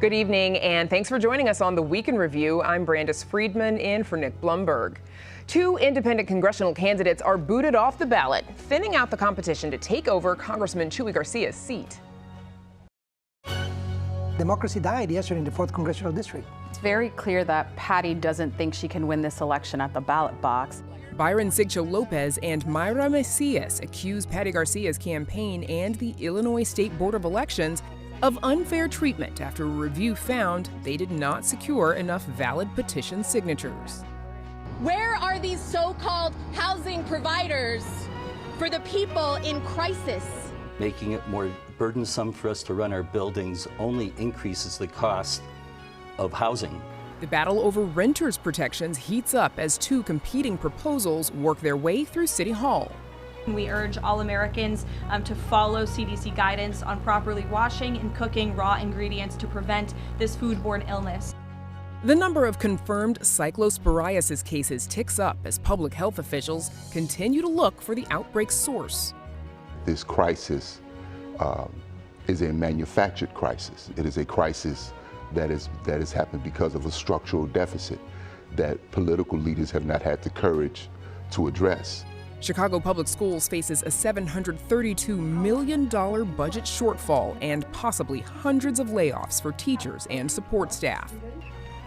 Good evening, and thanks for joining us on the Week in Review. I'm Brandis Friedman in for Nick Blumberg. Two independent congressional candidates are booted off the ballot, thinning out the competition to take over Congressman Chuy Garcia's seat. Democracy died yesterday in the 4th Congressional District. It's very clear that Patty doesn't think she can win this election at the ballot box. Byron Sigcho-Lopez and Mayra Macías accuse Patty Garcia's campaign and the Illinois State Board of Elections of unfair treatment after a review found they did not secure enough valid petition signatures. Where are these so-called housing providers for the people in crisis? Making it more burdensome for us to run our buildings only increases the cost of housing. The battle over renters' protections heats up as two competing proposals work their way through City Hall. We urge all Americans to follow CDC guidance on properly washing and cooking raw ingredients to prevent this foodborne illness. The number of confirmed Cyclosporiasis cases ticks up as public health officials continue to look for the outbreak's source. This crisis is a manufactured crisis. It is a crisis that has happened because of a structural deficit that political leaders have not had the courage to address. Chicago Public Schools faces a $732 million budget shortfall and possibly hundreds of layoffs for teachers and support staff.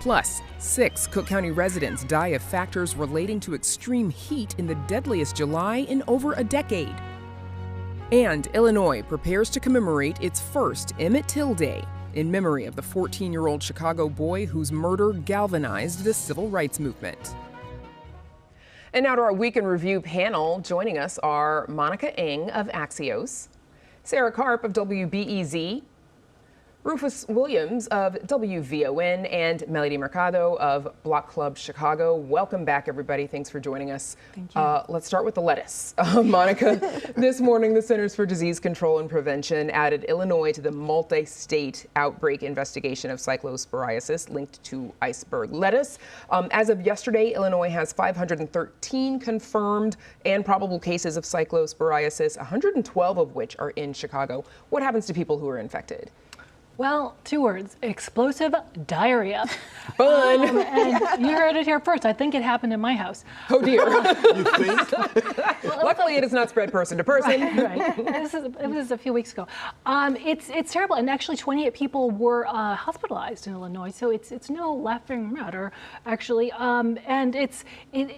Plus, 6 Cook County residents die of factors relating to extreme heat in the deadliest July in over a decade. And Illinois prepares to commemorate its first Emmett Till Day in memory of the 14-year-old Chicago boy whose murder galvanized the civil rights movement. And now to our Week in Review panel. Joining us are Monica Ng of Axios, Sarah Karp of WBEZ, Rufus Williams of WVON, and Melody Mercado of Block Club Chicago. Welcome back, everybody. Thanks for joining us. Thank you. Let's start with the lettuce. Monica, this morning the Centers for Disease Control and Prevention added Illinois to the multi-state outbreak investigation of cyclosporiasis linked to iceberg lettuce. As of yesterday, Illinois has 513 confirmed and probable cases of cyclosporiasis, 112 of which are in Chicago. What happens to people who are infected? Well, 2 words: explosive diarrhea. Fun. And you heard it here first. I think it happened in my house. Oh dear. You think? Luckily, it is not spread person to person. Right. It was a few weeks ago. It's terrible, and actually 28 people were hospitalized in Illinois, so it's no laughing matter, actually. And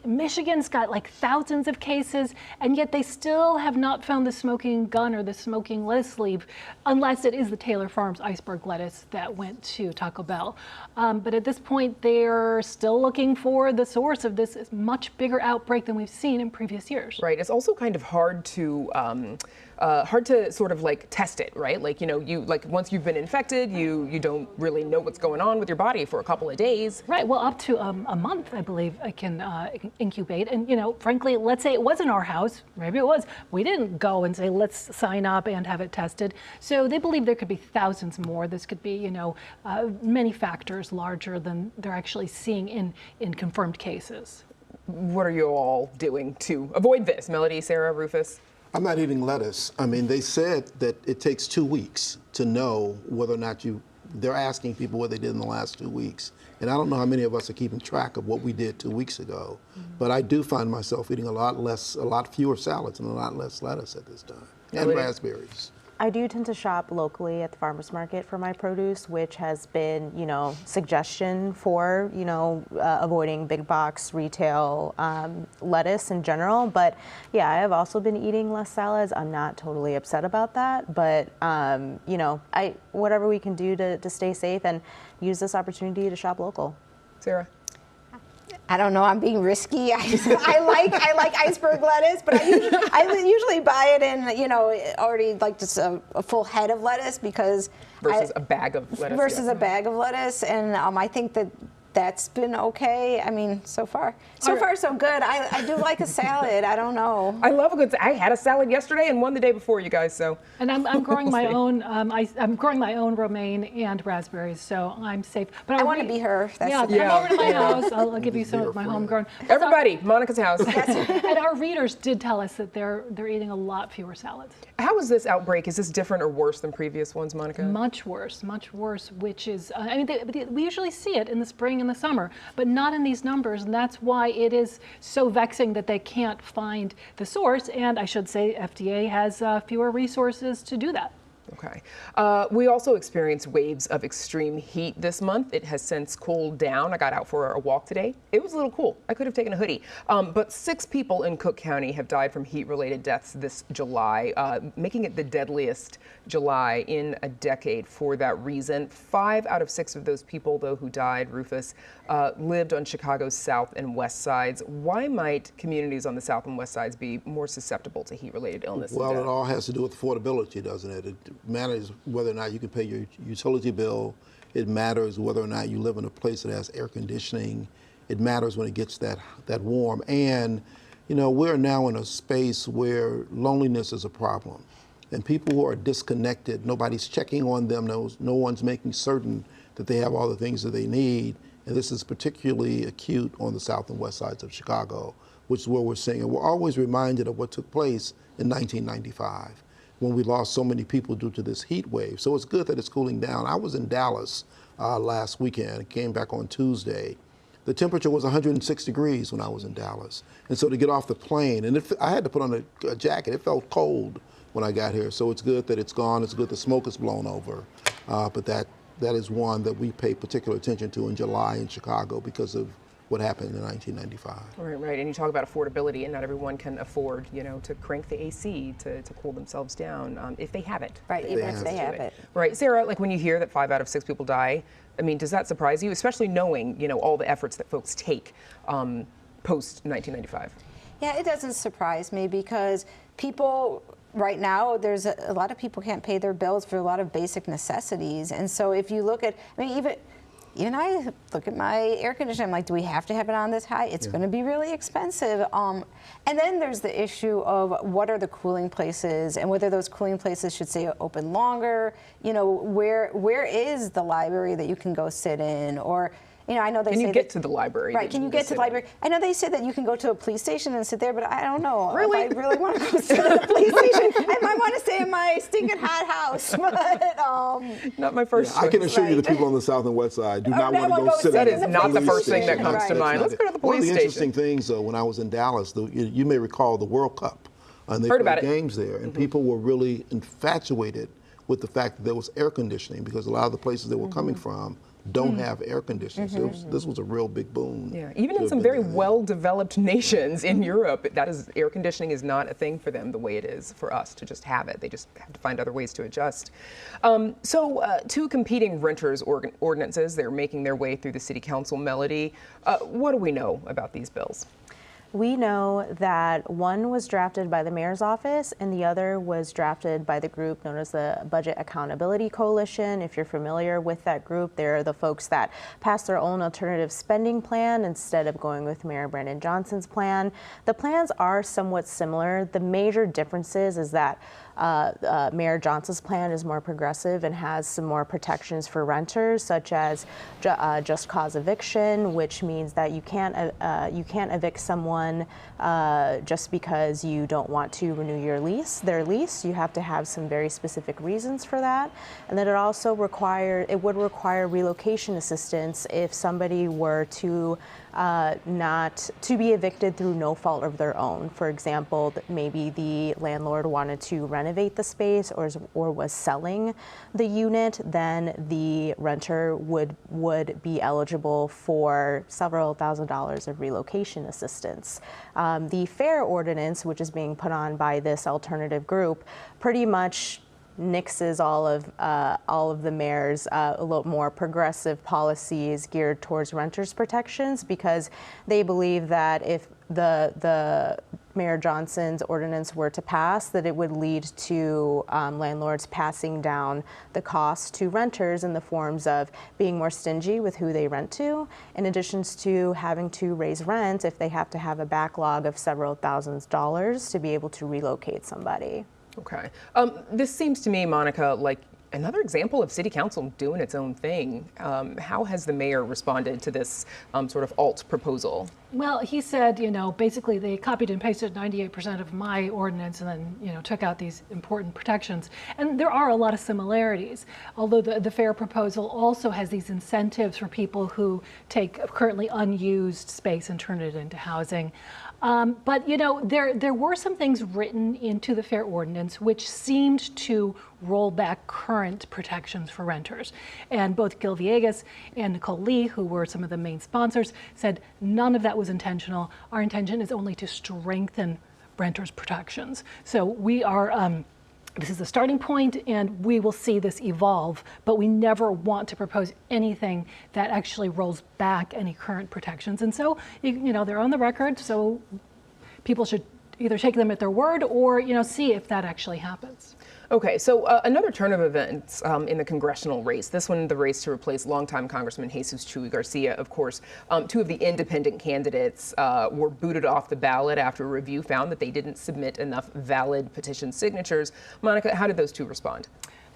Michigan's got like thousands of cases, and yet they still have not found the smoking gun or the smoking lettuce leaf, unless it is the Taylor Farms iceberg lettuce that went to Taco Bell. But at this point, they're still looking for the source of this much bigger outbreak than we've seen in previous years. Right. It's also kind of hard to sort of like test it, right? Like, you know, once you've been infected, you don't really know what's going on with your body for a couple of days. Right. Well, up to a month, I believe, it can incubate. And, you know, frankly, let's say it wasn't our house. Maybe it was. We didn't go and say, let's sign up and have it tested. So they believe there could be thousands more. This could be, you know, many factors larger than they're actually seeing in confirmed cases. What are you all doing to avoid this? Melody, Sarah, Rufus? I'm not eating lettuce. I mean, they said that it takes 2 weeks to know whether or not they're asking people what they did in the last 2 weeks. And I don't know how many of us are keeping track of what we did 2 weeks ago. But I do find myself eating a lot fewer salads and a lot less lettuce at this time. And raspberries. I do tend to shop locally at the farmer's market for my produce, which has been, you know, suggestion for, you know, avoiding big box retail lettuce in general. But yeah, I have also been eating less salads. I'm not totally upset about that, but you know, whatever we can do to stay safe and use this opportunity to shop local. Sarah? I don't know. I'm being risky. I like iceberg lettuce, but I usually buy it in, you know, already like just a full head of lettuce because versus a bag of lettuce. Versus a bag of lettuce, and I think that that's been okay. I mean, so far so good. I do like a salad. I don't know. I love a good. I had a salad yesterday and one the day before, you guys. So. And I'm growing my own. I'm growing my own romaine and raspberries, so I'm safe. But I want to be her. That's come over to my house. I'll give you some of my homegrown. Everybody, Monica's house. And our readers did tell us that they're eating a lot fewer salads. How is this outbreak? Is this different or worse than previous ones, Monica? Much worse, which is, I mean, we usually see it in the spring and the summer, but not in these numbers, and that's why it is so vexing that they can't find the source, and I should say FDA has fewer resources to do that. Okay. We also experienced waves of extreme heat this month. It has since cooled down. I got out for a walk today. It was a little cool. I could have taken a hoodie. But 6 people in Cook County have died from heat-related deaths this July, making it the deadliest July in a decade for that reason. 5 out of 6 of those people, though, who died, Rufus, lived on Chicago's south and west sides. Why might communities on the south and west sides be more susceptible to heat-related illness? Well, it all has to do with affordability, doesn't it? It matters whether or not you can pay your utility bill. It matters whether or not you live in a place that has air conditioning. It matters when it gets that warm. And, you know, we're now in a space where loneliness is a problem. And people who are disconnected, nobody's checking on them, no one's making certain that they have all the things that they need. And this is particularly acute on the south and west sides of Chicago, which is where we're seeing it. We're always reminded of what took place in 1995. When we lost so many people due to this heat wave. So it's good that it's cooling down. I was in Dallas last weekend, came back on Tuesday. The temperature was 106 degrees when I was in Dallas. And so to get off the plane, and I had to put on a jacket, it felt cold when I got here. So it's good that it's gone, it's good the smoke is blown over. But that is one that we pay particular attention to in July in Chicago because of what happened in 1995. Right. And you talk about affordability, and not everyone can afford, you know, to crank the AC to cool themselves down if they have it. Right, even if they have it. Right. Sarah, like when you hear that 5 out of 6 people die, I mean, does that surprise you, especially knowing, you know, all the efforts that folks take post 1995? Yeah, it doesn't surprise me because people right now, there's a lot of people can't pay their bills for a lot of basic necessities. And so if you look at, I mean, even I look at my air conditioner, I'm like, do we have to have it on this high? It's going to be really expensive. And then there's the issue of what are the cooling places and whether those cooling places should stay open longer. You know, where is the library that you can go sit in? Or, you know, I know they say Can you get to the library? Right, can you get to the library? I know they said that you can go to a police station and sit there, but I don't know really? if I really want to go sit at a police station. I might want to stay in my stinking hot house, but not my first choice. I can assure you the people on the south and west side do not want to go sit That at is not the first thing that comes to mind. Let's go to the police station. One of the interesting things, though, when I was in Dallas, you may recall the World Cup. And they played games there, and people were really infatuated with the fact that there was air conditioning because a lot of the places they were coming from don't have air conditioning. So this was a real big boon. Yeah, even in some very well-developed nations in Europe, air conditioning is not a thing for them the way it is for us to just have it. They just have to find other ways to adjust. So 2 competing renters ordinances, they're making their way through the city council melody. What do we know about these bills? We know that one was drafted by the mayor's office and the other was drafted by the group known as the Budget Accountability Coalition. If you're familiar with that group, they're the folks that passed their own alternative spending plan instead of going with Mayor Brandon Johnson's plan. The plans are somewhat similar. The major differences is that Mayor Johnson's plan is more progressive and has some more protections for renters, such as just cause eviction, which means that you can't evict someone just because you don't want to renew their lease. You have to have some very specific reasons for that, and then it would require relocation assistance if somebody were to not to be evicted through no fault of their own. For example, maybe the landlord wanted to renovate the space or was selling the unit, then the renter would be eligible for several $1,000s of relocation assistance. The FAIR ordinance, which is being put on by this alternative group, pretty much nixes all of the mayor's a little more progressive policies geared towards renters protections, because they believe that if the Mayor Johnson's ordinance were to pass, that it would lead to landlords passing down the cost to renters in the forms of being more stingy with who they rent to, in addition to having to raise rent if they have to have a backlog of several thousands dollars to be able to relocate somebody. Okay. This seems to me, Monica, like another example of city council doing its own thing. How has the mayor responded to this sort of alt proposal? Well, he said, basically they copied and pasted 98% of my ordinance and then, took out these important protections. And there are a lot of similarities, although the fair proposal also has these incentives for people who take currently unused space and turn it into housing. But there were some things written into the fair ordinance which seemed to roll back current protections for renters. And both Gil Villegas and Nicole Lee, who were some of the main sponsors, said none of that was intentional. Our intention is only to strengthen renters' protections. So we are, this is a starting point, and we will see this evolve, but we never want to propose anything that actually rolls back any current protections. And so, they're on the record, so people should either take them at their word or, see if that actually happens. Okay, so another turn of events in the congressional race, this one the race to replace longtime Congressman Jesús Chuy Garcia, of course. Two of the independent candidates were booted off the ballot after a review found that they didn't submit enough valid petition signatures. Monica, how did those two respond?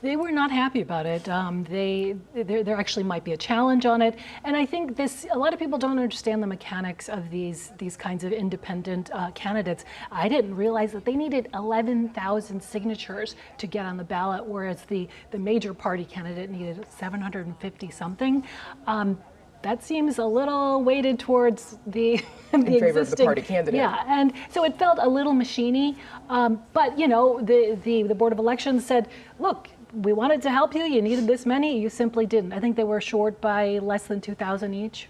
They were not happy about it. There actually might be a challenge on it. And I think a lot of people don't understand the mechanics of these kinds of independent candidates. I didn't realize that they needed 11,000 signatures to get on the ballot, whereas the major party candidate needed 750 something. That seems a little weighted towards the in favor existing, of the party candidate. Yeah, and so it felt a little machine-y. But the Board of Elections said, look, we wanted to help you. You needed this many. You simply didn't. I think they were short by less than 2,000 each.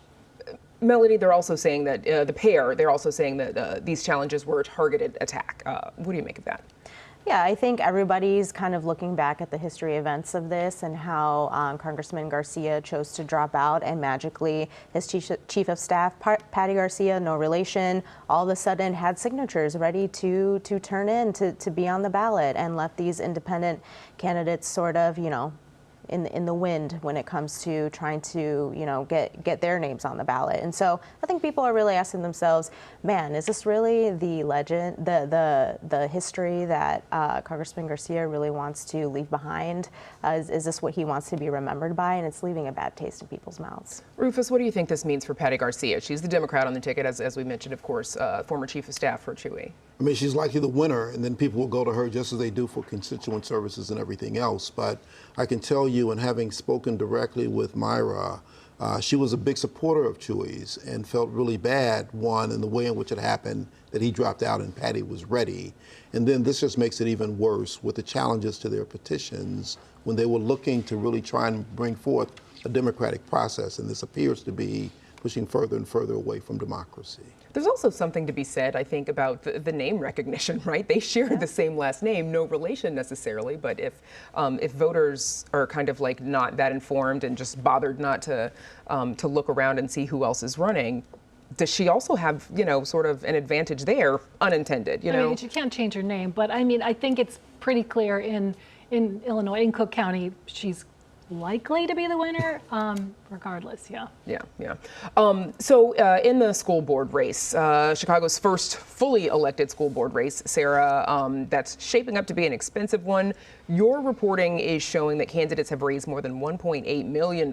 Melody, they're also saying that they're also saying that these challenges were a targeted attack. What do you make of that? Yeah, I think everybody's kind of looking back at the history events of this and how Congressman Garcia chose to drop out, and magically his chief of staff, Patty Garcia, no relation, all of a sudden had signatures ready to turn in to be on the ballot, and left these independent candidates sort of, in the wind when it comes to trying to, get their names on the ballot. And so I think people are really asking themselves, man, is this really the legend, the history that Congressman Garcia really wants to leave behind? Is this what he wants to be remembered by? And it's leaving a bad taste in people's mouths. Rufus, what do you think this means for Patty Garcia? She's the Democrat on the ticket, as we mentioned, of course, former chief of staff for Chuy. I mean, she's likely the winner, and then people will go to her just as they do for constituent services and everything else. But I can tell you, and having spoken directly with Mayra, she was a big supporter of Chuy's and felt really bad, one, in the way in which it happened, that he dropped out and Patty was ready. And then this just makes it even worse with the challenges to their petitions when they were looking to really try and bring forth a democratic process. And this appears to be pushing further and further away from democracy. There's also something to be said, I think, about the name recognition, right? They share the same last name, no relation necessarily, but if voters are kind of like not that informed and just bothered not to look around and see who else is running, does she also have, sort of an advantage there, unintended, I mean, she can't change her name, but I mean, I think it's pretty clear in Illinois, in Cook County, she's likely to be the winner, regardless, yeah. Yeah. So in the school board race, Chicago's first fully elected school board race, Sarah, that's shaping up to be an expensive one. Your reporting is showing that candidates have raised more than $1.8 million.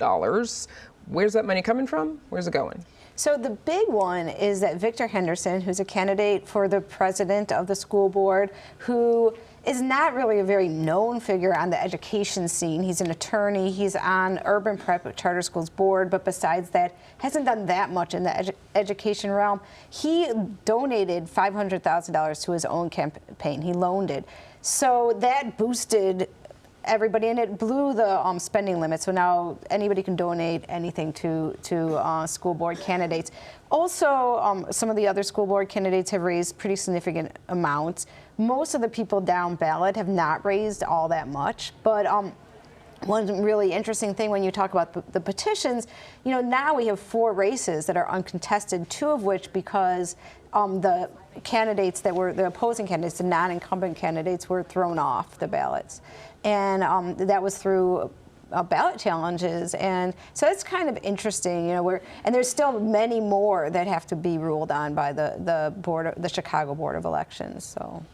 Where's that money coming from? Where's it going? So the big one is that Victor Henderson, who's a candidate for the president of the school board, who is not really a very known figure on the education scene. He's an attorney. He's on Urban Prep Charter Schools Board, but besides that, hasn't done that much in the education realm. He donated $500,000 to his own campaign. He loaned it. So that boosted everybody, and it blew the spending limit. So now anybody can donate anything to school board candidates. Also, some of the other school board candidates have raised pretty significant amounts. Most of the people down ballot have not raised all that much, but one really interesting thing when you talk about the petitions, you know, now we have 4 races that are uncontested, 2 of which because the candidates that were the opposing candidates, the non-incumbent candidates, were thrown off the ballots. And that was through ballot challenges, and so it's kind of interesting, you know. And there's still many more that have to be ruled on by the Chicago Board of Elections. So,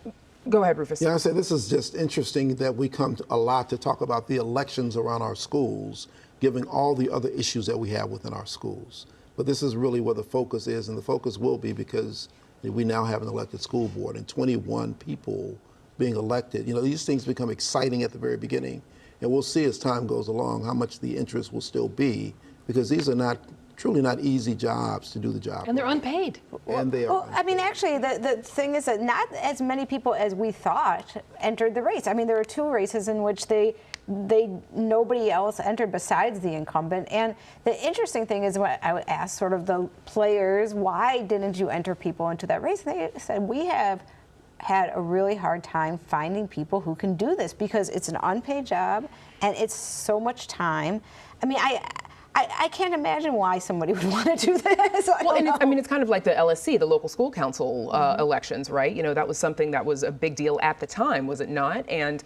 go ahead, Rufus. Yeah, I say this is just interesting that we come a lot to talk about the elections around our schools, given all the other issues that we have within our schools. But this is really where the focus is, and the focus will be because we now have an elected school board and 21 people being elected. You know, these things become exciting at the very beginning. And we'll see as time goes along how much the interest will still be, because these are truly not easy jobs to do the job. And they're unpaid. And they are. Well, I mean, actually, the thing is that not as many people as we thought entered the race. I mean, there were 2 races in which nobody else entered besides the incumbent. And the interesting thing is, when I would ask sort of the players, why didn't you enter people into that race? And they said, we have had a really hard time finding people who can do this because it's an unpaid job and it's so much time. I mean, I can't imagine why somebody would want to do this. Well, and I mean, it's kind of like the LSC, the local school council elections, right? You know, that was something that was a big deal at the time, was it not? And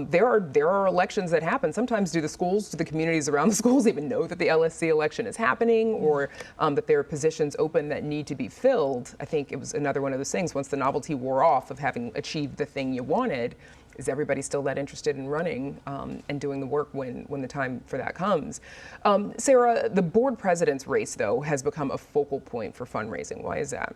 there are elections that happen. Sometimes do the communities around the schools even know that the LSC election is happening, or that there are positions open that need to be filled? I think it was another one of those things, once the novelty wore off of having achieved the thing you wanted, is everybody still that interested in running and doing the work when the time for that comes? Sarah, the board president's race, though, has become a focal point for fundraising. Why is that?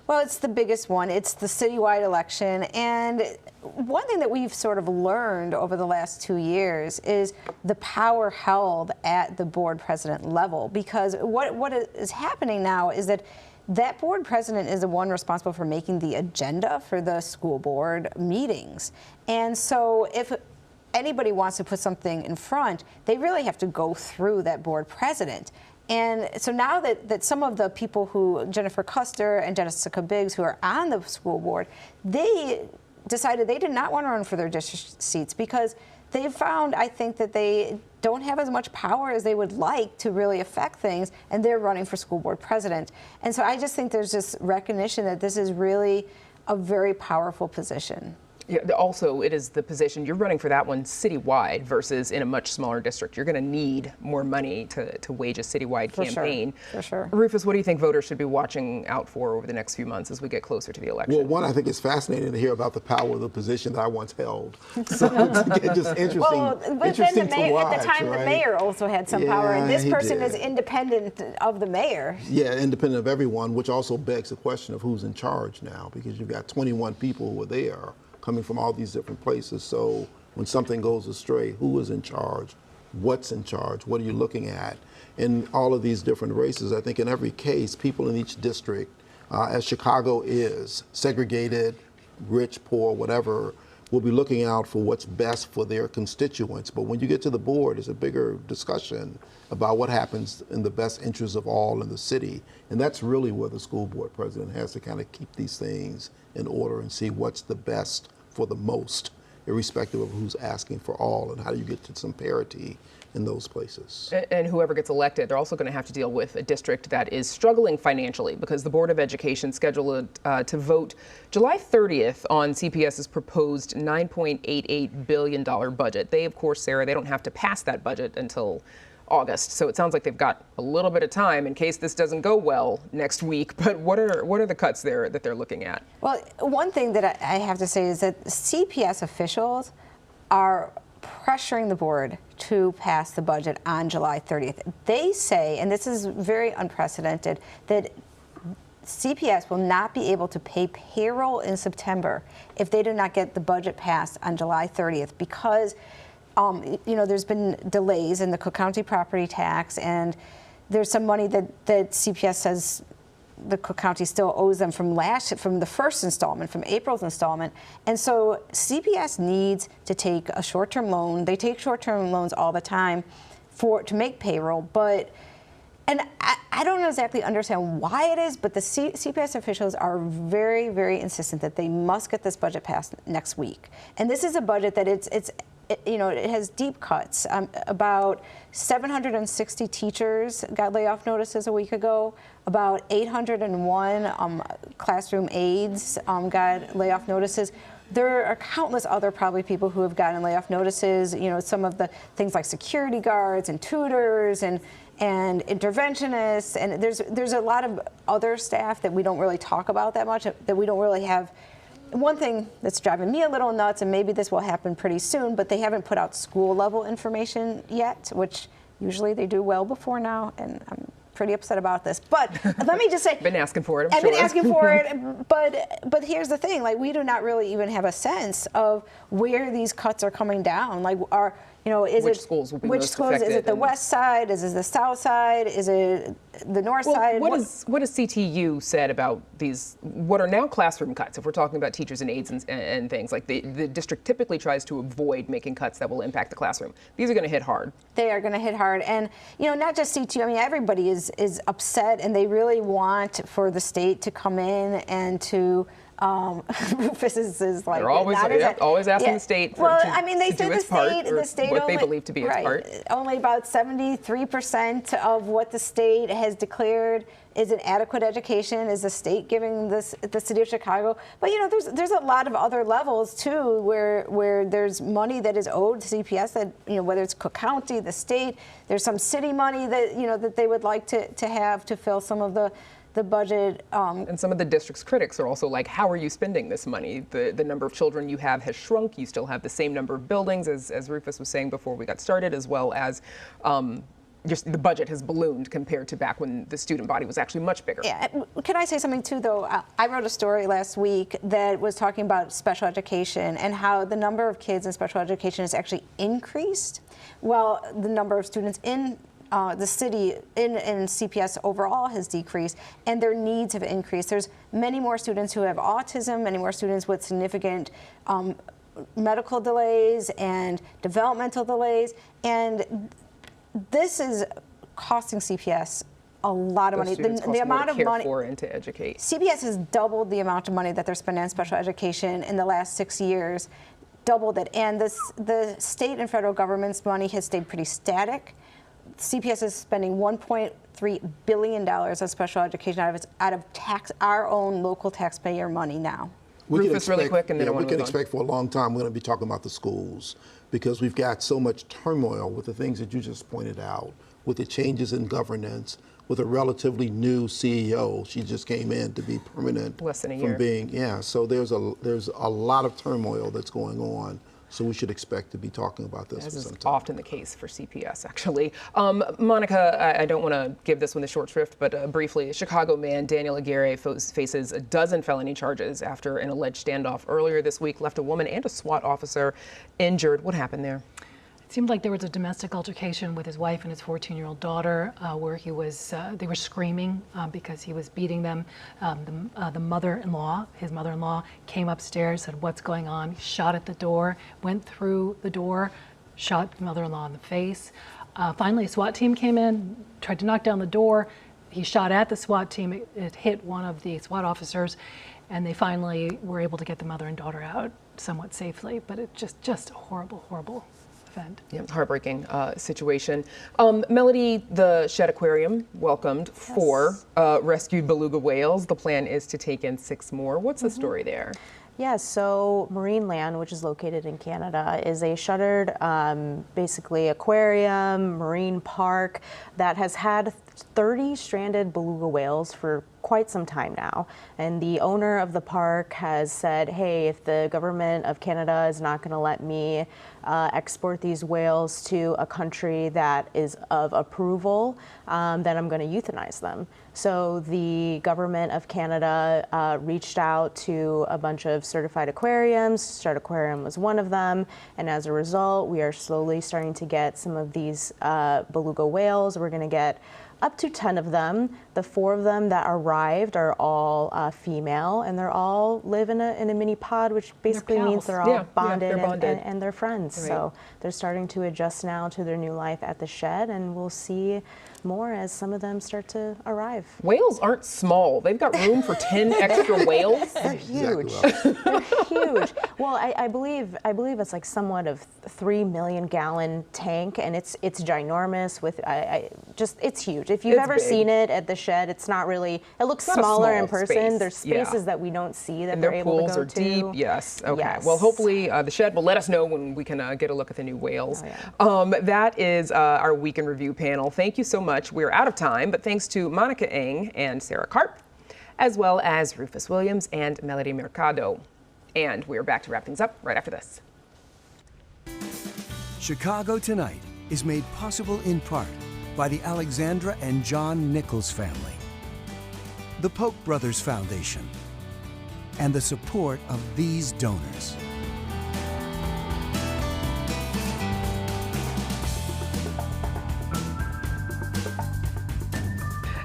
Well, it's the biggest one. It's the citywide election. And one thing that we've sort of learned over the last 2 years is the power held at the board president level. Because what is happening now is that board president is the one responsible for making the agenda for the school board meetings. And so if anybody wants to put something in front, they really have to go through that board president. And so now that some of the people Jennifer Custer and Jessica Biggs, who are on the school board, they decided they did not want to run for their district seats because they found, I think, that they don't have as much power as they would like to really affect things, and they're running for school board president. And so I just think there's this recognition that this is really a very powerful position. Yeah, also, it is the position, you're running for that one citywide versus in a much smaller district. You're going to need more money to wage a citywide campaign. For sure. Rufus, what do you think voters should be watching out for over the next few months as we get closer to the election? Well, one, I think it's fascinating to hear about the power of the position that I once held. So it's just interesting, but interesting then to watch, at the time, right? The mayor also had some power, and this person did. is independent of the mayor. Yeah, independent of everyone, which also begs the question of who's in charge now, because you've got 21 people who are there, coming from all these different places. So when something goes astray, who is in charge? What's in charge? What are you looking at? In all of these different races, I think in every case, people in each district, as Chicago is, segregated, rich, poor, whatever, will be looking out for what's best for their constituents. But when you get to the board, it's a bigger discussion about what happens in the best interest of all in the city. And that's really where the school board president has to kind of keep these things in order and see what's the best for the most, irrespective of who's asking for all, and how do you get to some parity in those places. And whoever gets elected, they're also going to have to deal with a district that is struggling financially, because the Board of Education scheduled to vote July 30th on CPS's proposed $9.88 billion budget. They, of course, Sarah, they don't have to pass that budget until August. So it sounds like they've got a little bit of time in case this doesn't go well next week. But what are the cuts there that they're looking at? Well, one thing that I have to say is that CPS officials are pressuring the board to pass the budget on July 30th. They say, and this is very unprecedented, that CPS will not be able to pay payroll in September if they do not get the budget passed on July 30th because there's been delays in the Cook County property tax, and there's some money that CPS says the Cook County still owes them from the first installment, from April's installment. And so CPS needs to take a short-term loan. They take short-term loans all the time to make payroll, and I don't exactly understand why it is, but the CPS officials are very, very insistent that they must get this budget passed next week. And this is a budget that it's it has deep cuts. About 760 teachers got layoff notices a week ago. About 801 classroom aides got layoff notices. There are countless other probably people who have gotten layoff notices. Some of the things like security guards and tutors and interventionists, and there's a lot of other staff that we don't really talk about that much, that we don't really have. One thing that's driving me a little nuts, and maybe this will happen pretty soon, but they haven't put out school level information yet, which usually they do well before now, and I'm pretty upset about this. But let me just say, been asking for it. I've been asking for it, but here's the thing: we do not really even have a sense of where these cuts are coming down. Which schools will be most affected? Is it the west side? Is it the south side? Is it the north side? What has CTU said about these, what are now classroom cuts, if we're talking about teachers and aides and things? Like the district typically tries to avoid making cuts that will impact the classroom. These are going to hit hard. They are going to hit hard. And, not just CTU. Everybody is upset, and they really want for the state to come in and to Rufus is like, they're always asking the state for they say the state what only, they believe to be its part. Only about 73% of what the state has declared is an adequate education is the state giving the city of Chicago. But there's a lot of other levels too where there's money that is owed to CPS that whether it's Cook County, the state, there's some city money that that they would like to have to fill some of the budget. And some of the district's critics are also like, how are you spending this money? The number of children you have has shrunk. You still have the same number of buildings, as Rufus was saying before we got started, as well as just the budget has ballooned compared to back when the student body was actually much bigger. Yeah. Can I say something too, though? I wrote a story last week that was talking about special education and how the number of kids in special education has actually increased, while the number of students in the city in CPS overall has decreased, and their needs have increased. There's many more students who have autism, many more students with significant medical delays and developmental delays, and this is costing CPS a lot of money. The amount of money and to educate. CPS has doubled the amount of money that they're spending on special education in the last 6 years, doubled it, and the state and federal government's money has stayed pretty static. CPS is spending $1.3 billion on special education out of our own local taxpayer money now. Rufus, really quick, and then we can expect for a long time we're going to be talking about the schools, because we've got so much turmoil with the things that you just pointed out, with the changes in governance, with a relatively new CEO. She just came in to be permanent. Less than a year. From being, so there's a lot of turmoil that's going on. So we should expect to be talking about this for some time. As is often the case for CPS, actually. Monica, I don't want to give this one the short shrift, but briefly, a Chicago man, Daniel Aguirre, faces a dozen felony charges after an alleged standoff earlier this week left a woman and a SWAT officer injured. What happened there? It seemed like there was a domestic altercation with his wife and his 14-year-old daughter, where they were screaming because he was beating them. The mother-in-law, his mother-in-law, came upstairs, said, "What's going on?" He shot at the door, went through the door, shot the mother-in-law in the face. Finally, a SWAT team came in, tried to knock down the door. He shot at the SWAT team. It hit one of the SWAT officers, and they finally were able to get the mother and daughter out somewhat safely. But it's just a horrible, horrible event. Yeah, heartbreaking situation. Melody, the Shedd Aquarium welcomed 4 rescued beluga whales. The plan is to take in 6 more. What's the story there? Yeah, so Marine Land, which is located in Canada, is a shuttered, basically aquarium, marine park that has had 30 stranded beluga whales for quite some time now. And the owner of the park has said, hey, if the government of Canada is not going to let me export these whales to a country that is of approval, then I'm going to euthanize them. So the government of Canada reached out to a bunch of certified aquariums. Shedd Aquarium was one of them. And as a result, we are slowly starting to get some of these beluga whales. We're going to get up to 10 of them. The 4 of them that arrived are all female, and they're all live in a mini pod, which basically means they're all bonded, and they're friends. Right. So they're starting to adjust now to their new life at the shed, and we'll see more as some of them start to arrive. Whales aren't small. They've got room for 10 extra whales. They're huge. They're huge. Well, I believe it's like somewhat of 3 million gallon tank, and it's ginormous. With it's huge. If you've ever seen it at the shed, it's not really. It looks smaller in person. Space. There's spaces that we don't see that And they're their able to pools go are to. deep. Yes. Okay. Yes. Well, hopefully the shed will let us know when we can get a look at the new whales. That is our Week in Review panel. Thank you so much. We're out of time, but thanks to Monica Eng and Sarah Karp, as well as Rufus Williams and Melody Mercado. And we're back to wrap things up right after this. Chicago Tonight is made possible in part by the Alexandra and John Nichols family, the Polk Brothers Foundation, and the support of these donors.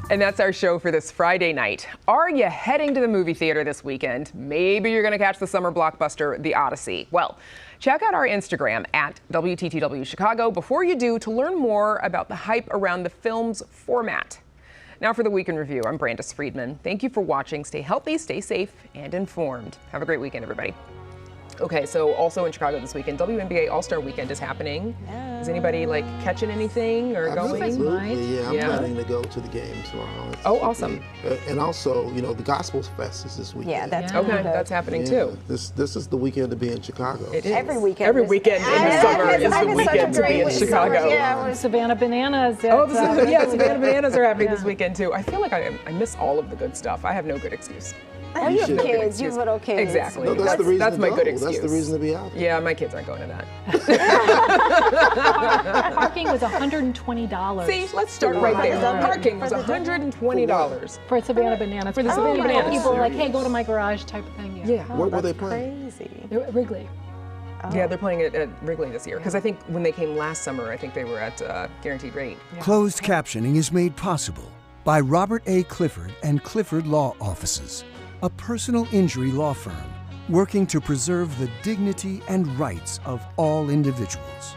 And that's our show for this Friday night. Are you heading to the movie theater this weekend? Maybe you're going to catch the summer blockbuster, The Odyssey. Well, check out our Instagram at WTTW Chicago before you do to learn more about the hype around the film's format. Now for the Week in Review, I'm Brandis Friedman. Thank you for watching. Stay healthy, stay safe, and informed. Have a great weekend, everybody. Okay, so also in Chicago this weekend, WNBA All-Star Weekend is happening. Yeah. Is anybody catching anything or going? Absolutely, yeah. I'm planning to go to the game tomorrow. Awesome. And also, the Gospel Fest is this weekend. Yeah, that's okay. That's happening too. This is the weekend to be in Chicago. It is. Every weekend. Every weekend in the summer is the weekend to be in Chicago. Yeah, Savannah Bananas. Savannah Bananas are happening this weekend too. I feel like I miss all of the good stuff. I have no good excuse. Oh, you have kids. You have little kids. Exactly. No, that's my good excuse. That's the reason to be out there. Yeah, my kids aren't going to that. Parking was $120. See, let's start right there. Parking was $120 for Savannah Bananas. For the Savannah Bananas. People were like, hey, go to my garage type of thing. Yeah. Where were they playing? Crazy. Wrigley. Oh. Yeah, they're playing it at Wrigley this year. Because I think when they came last summer, I think they were at Guaranteed Rate. Yeah. Closed captioning is made possible by Robert A. Clifford and Clifford Law Offices, a personal injury law firm working to preserve the dignity and rights of all individuals.